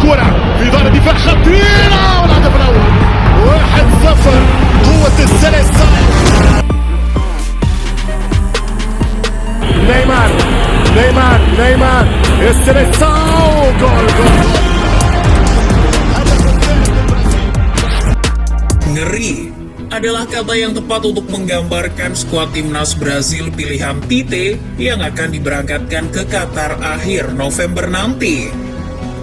الكرة في دار دفاع خطيرة والهدف الأول 1-0 قوة السلسال. نيمار السلسال جول. Ngeri adalah kata yang tepat untuk menggambarkan skuad timnas Brazil pilihan Tite yang akan diberangkatkan ke Qatar akhir November nanti.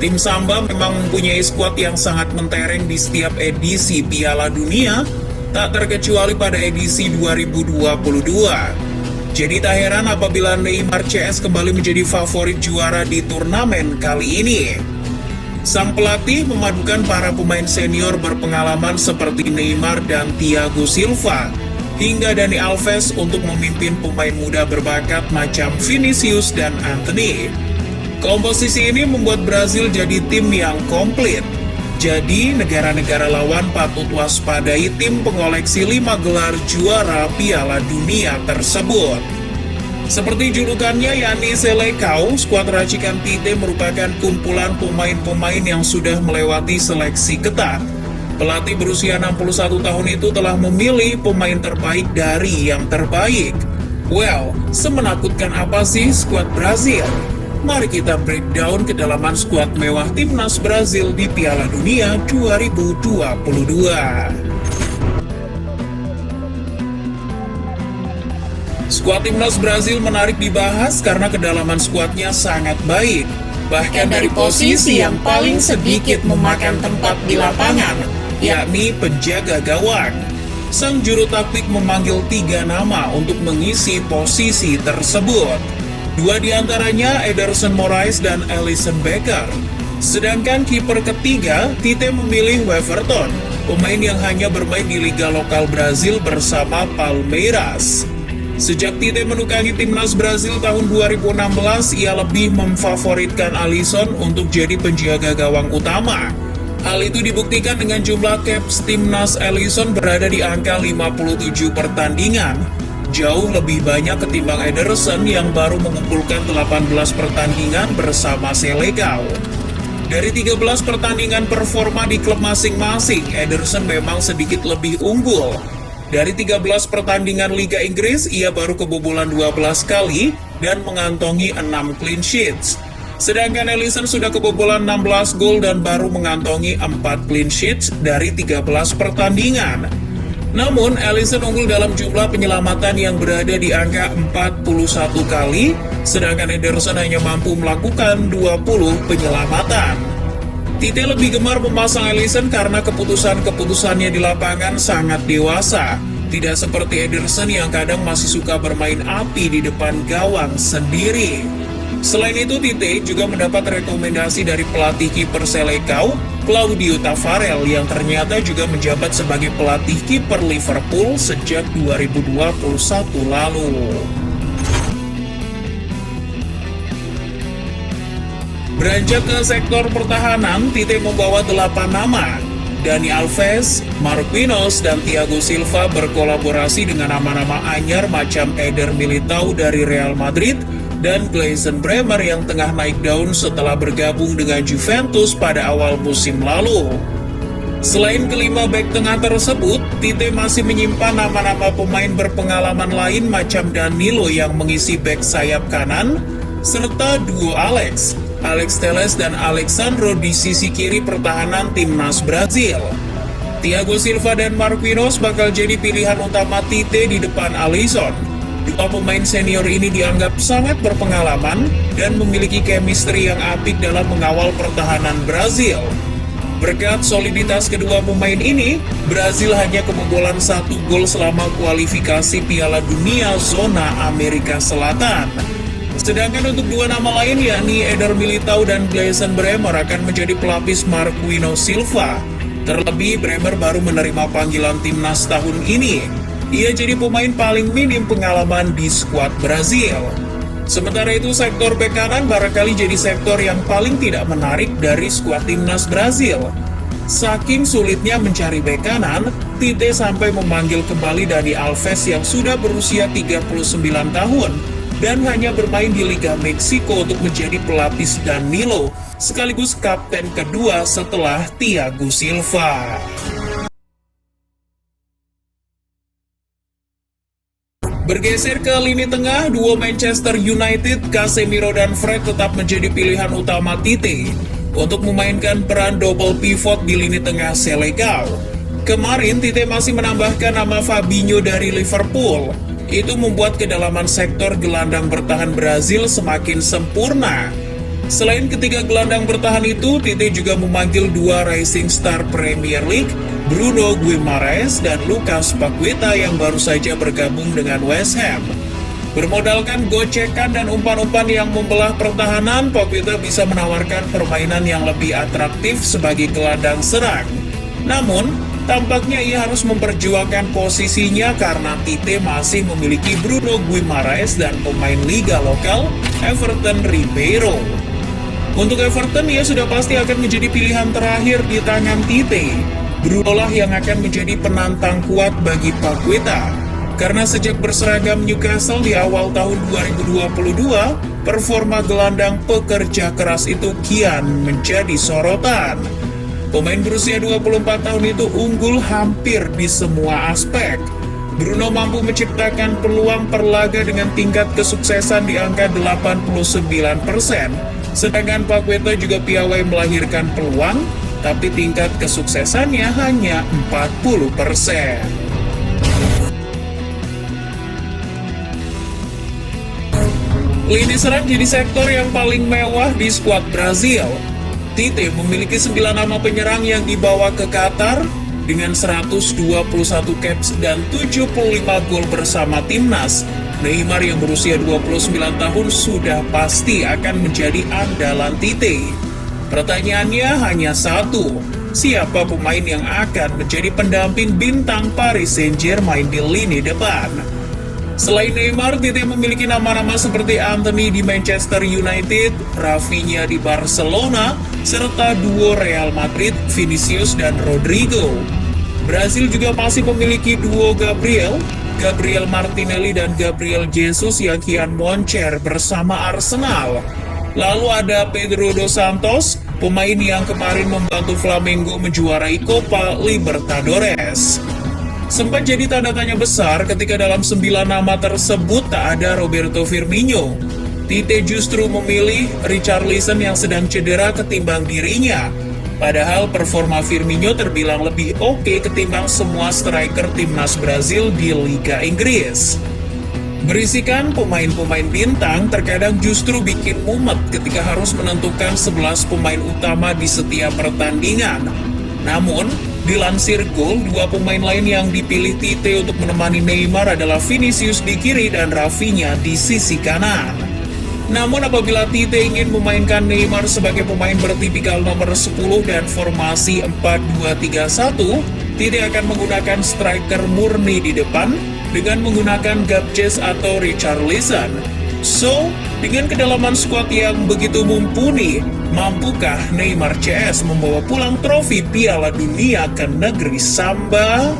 Tim Samba memang mempunyai skuad yang sangat mentereng di setiap edisi Piala Dunia, tak terkecuali pada edisi 2022. Jadi tak heran apabila Neymar CS kembali menjadi favorit juara di turnamen kali ini. Sang pelatih memadukan para pemain senior berpengalaman seperti Neymar dan Thiago Silva, hingga Dani Alves untuk memimpin pemain muda berbakat macam Vinicius dan Antony. Komposisi ini membuat Brazil jadi tim yang komplit. Jadi, negara-negara lawan patut waspadai tim pengoleksi 5 gelar juara Piala Dunia tersebut. Seperti julukannya yakni Selecao, skuad racikan Tite merupakan kumpulan pemain-pemain yang sudah melewati seleksi ketat. Pelatih berusia 61 tahun itu telah memilih pemain terbaik dari yang terbaik. Well, semenakutkan apa sih skuad Brazil? Mari kita breakdown kedalaman skuad mewah timnas Brazil di Piala Dunia 2022. Skuad timnas Brazil menarik dibahas karena kedalaman skuadnya sangat baik. Bahkan dari posisi yang paling sedikit memakan tempat di lapangan, yakni penjaga gawang. Sang juru taktik memanggil 3 nama untuk mengisi posisi tersebut. 2 diantaranya Ederson Moraes dan Alisson Becker. Sedangkan kiper ketiga, Tite memilih Weverton, pemain yang hanya bermain di liga lokal Brazil bersama Palmeiras. Sejak Tite menukangi timnas Brazil tahun 2016, ia lebih memfavoritkan Alisson untuk jadi penjaga gawang utama. Hal itu dibuktikan dengan jumlah caps timnas Alisson berada di angka 57 pertandingan. Jauh lebih banyak ketimbang Ederson yang baru mengumpulkan 18 pertandingan bersama Selecao. Dari 13 pertandingan performa di klub masing-masing, Ederson memang sedikit lebih unggul. Dari 13 pertandingan Liga Inggris, ia baru kebobolan 12 kali dan mengantongi 6 clean sheets. Sedangkan Alisson sudah kebobolan 16 gol dan baru mengantongi 4 clean sheets dari 13 pertandingan. Namun, Alisson unggul dalam jumlah penyelamatan yang berada di angka 41 kali, sedangkan Ederson hanya mampu melakukan 20 penyelamatan. Tite lebih gemar memasang Alisson karena keputusan-keputusannya di lapangan sangat dewasa. Tidak seperti Ederson yang kadang masih suka bermain api di depan gawang sendiri. Selain itu, Tite juga mendapat rekomendasi dari pelatih kiper Selecao, Claudio Taffarel, yang ternyata juga menjabat sebagai pelatih kiper Liverpool sejak 2021 lalu. Beranjak ke sektor pertahanan, Tite membawa 8 nama. Dani Alves, Marquinhos, dan Thiago Silva berkolaborasi dengan nama-nama anyar macam Eder Militao dari Real Madrid dan Gleison Bremer yang tengah naik daun setelah bergabung dengan Juventus pada awal musim lalu. Selain kelima bek tengah tersebut, Tite masih menyimpan nama-nama pemain berpengalaman lain macam Danilo yang mengisi bek sayap kanan, serta duo Alex Telles dan Alexandro di sisi kiri pertahanan timnas Brazil. Thiago Silva dan Marquinhos bakal jadi pilihan utama Tite di depan Alisson. Dua pemain senior ini dianggap sangat berpengalaman dan memiliki chemistry yang apik dalam mengawal pertahanan Brazil. Berkat soliditas kedua pemain ini, Brazil hanya kebobolan 1 gol selama kualifikasi Piala Dunia zona Amerika Selatan. Sedangkan untuk 2 nama lain yakni Eder Militao dan Gleison Bremer akan menjadi pelapis Marquinhos Silva. Terlebih, Bremer baru menerima panggilan timnas tahun ini. Ia jadi pemain paling minim pengalaman di skuad Brazil. Sementara itu, sektor bek kanan barangkali jadi sektor yang paling tidak menarik dari skuad timnas Brazil. Saking sulitnya mencari bek kanan, Tite sampai memanggil kembali Dani Alves yang sudah berusia 39 tahun. dan hanya bermain di Liga Meksiko untuk menjadi pelapis Danilo, sekaligus kapten kedua setelah Thiago Silva. Bergeser ke lini tengah, duo Manchester United, Casemiro dan Fred tetap menjadi pilihan utama Tite untuk memainkan peran double pivot di lini tengah Selegao. Kemarin Tite masih menambahkan nama Fabinho dari Liverpool. Itu membuat kedalaman sektor gelandang bertahan Brazil semakin sempurna. Selain ketiga gelandang bertahan itu, Tite juga memanggil dua rising star Premier League, Bruno Guimaraes dan Lucas Paqueta yang baru saja bergabung dengan West Ham. Bermodalkan gocekan dan umpan-umpan yang membelah pertahanan, Paqueta bisa menawarkan permainan yang lebih atraktif sebagai gelandang serang. Namun, tampaknya ia harus memperjuangkan posisinya karena Tite masih memiliki Bruno Guimaraes dan pemain liga lokal Everton Ribeiro. Untuk Everton, ia sudah pasti akan menjadi pilihan terakhir di tangan Tite. Bruno lah yang akan menjadi penantang kuat bagi Paqueta. Karena sejak berseragam Newcastle di awal tahun 2022, performa gelandang pekerja keras itu kian menjadi sorotan. Pemain berusia 24 tahun itu unggul hampir di semua aspek. Bruno mampu menciptakan peluang per laga dengan tingkat kesuksesan di angka 89%. Sedangkan Paqueta juga piawai melahirkan peluang, tapi tingkat kesuksesannya hanya 40%. Lini serang jadi sektor yang paling mewah di skuad Brazil. Tite memiliki 9 nama penyerang yang dibawa ke Qatar dengan 121 caps dan 75 gol bersama timnas. Neymar yang berusia 29 tahun sudah pasti akan menjadi andalan Tite. Pertanyaannya hanya satu, siapa pemain yang akan menjadi pendamping bintang Paris Saint-Germain di lini depan? Selain Neymar, Tite memiliki nama-nama seperti Antony di Manchester United, Rafinha di Barcelona, serta duo Real Madrid, Vinicius dan Rodrigo. Brazil juga masih memiliki duo Gabriel Martinelli dan Gabriel Jesus yang kian moncer bersama Arsenal. Lalu ada Pedro dos Santos, pemain yang kemarin membantu Flamengo menjuarai Copa Libertadores. Sempat jadi tanda tanya besar ketika dalam 9 nama tersebut tak ada Roberto Firmino. Tite justru memilih Richarlison yang sedang cedera ketimbang dirinya. Padahal performa Firmino terbilang lebih oke ketimbang semua striker timnas Brazil di Liga Inggris. Berisikan pemain-pemain bintang terkadang justru bikin mumet ketika harus menentukan 11 pemain utama di setiap pertandingan. Namun, dilansir Goal, 2 pemain lain yang dipilih Tite untuk menemani Neymar adalah Vinicius di kiri dan Rafinha di sisi kanan. Namun apabila Tite ingin memainkan Neymar sebagai pemain bertipikal nomor 10 dan formasi 4-2-3-1, Tite akan menggunakan striker murni di depan dengan menggunakan Gabjes atau Richarlison. So, dengan kedalaman skuad yang begitu mumpuni, mampukah Neymar CS membawa pulang trofi Piala Dunia ke negeri Samba?